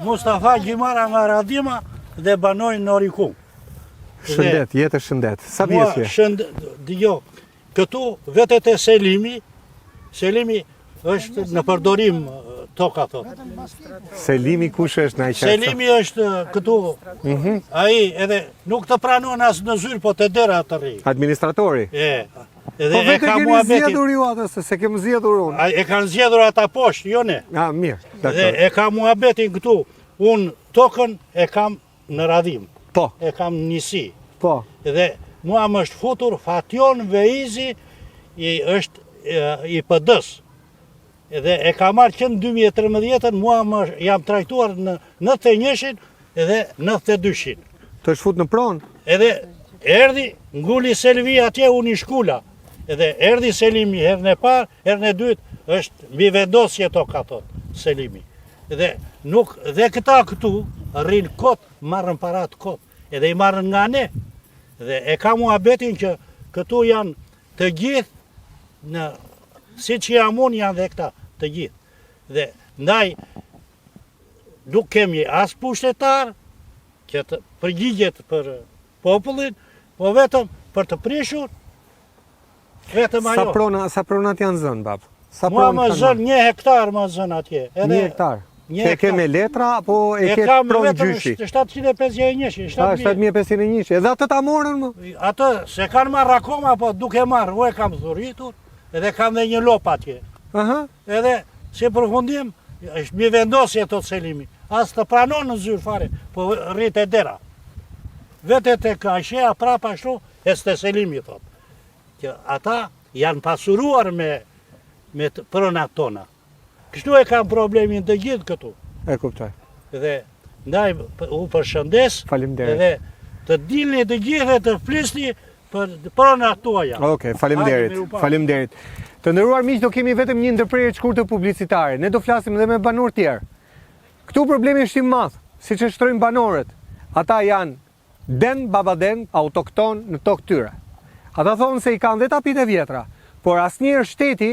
Mustafa Gjimara nga Radima dhe banoj në Orikum. Shëndet, jetë shëndet. Sa vjesje? Jo, këtu vetet e Selimi është në përdorim toka, thot. Selimi kush është na i qartë? Selimi është këtu, ai edhe nuk të pranon as në zyrë, po të dera të rri. Administratori? Po vetë keni zgjedhur ju atë, se kemi zgjedhur unë. E kanë zgjedhur ata poshtë, jo ne. Mirë, Dhe dakor. e kam muhabetin këtu, unë tokën e kam në Radhim. Po. E kam njësi. Po. Dhe mua më është futur Fation Veizi, është i PD-s. Dhe e ka marrë që në 2013, mua më jam trajtuar në 91-shin edhe 92-shin. Të është fut në pronë? Edhe erdi, nguli Selvi atje unë i shkulla. Edhe erdi Selimi herën e parë, herën e dytë, është mbi vendosje to ka thot, Selimi. Dhe këta këtu rrinë kot, marrën parat kot, edhe i marrën nga ne. Dhe e ka muhabetin që këtu janë të gjithë, si që jam unë janë dhe këta, të gjithë. Dhe ndaj, nuk kemi as pushtetar, që të përgjigjet për popullin, po vetëm për të prishur, vetëm ajo. Sa pronat janë zënë, bab? Mua më zënë 1 hektar më zënë atje. 1 hektar? Që ke me letra, apo e ke pronë gjyshi? E kam vetëm 751. 751. Edhe atë ta morën më? Atë, se kanë marrë akoma, po duke marrë, u e kam thuritur, edhe kam dhe një lop atje. Edhe, si përfundim, është mi vendosje të Selimi. As të pranon në zyrë fare, po rrit e dera. Vetet e ka shea prapa ashtu, e s'te Selimi, thot. Që ata janë pasuruar me pronat tona. Kështu e kam problemin të gjithë këtu. E kuptoj. Dhe ndaj u përshëndes, edhe të dilni të gjithë dhe të flisni për pronat tuaja. Okej, faleminderit. Të nderuar miq, do kemi vetëm një ndërprerje të shkurtër publicitare. Ne do flasim edhe me banor tjerë. Këtu problemi është i madh, siç e shtrojnë banorët. Ata janë babaden, autokton në tokë tyre. Ata thonë se i kanë dhe tapit e vjetra, por asnjëherë shteti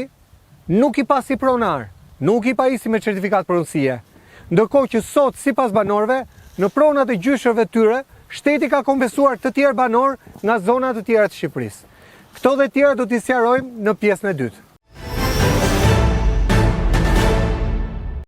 nuk i pasi pronar, nuk i pajisi me certifikat pronësie. Ndërkohë që sot, sipas banorëve, në pronat e gjyshërve tyre, shteti ka kompensuar të tjerë banor nga zonat të tjera të Shqipërisë. Këto dhe tjera do t'i sqarojmë në pjesën e dytë.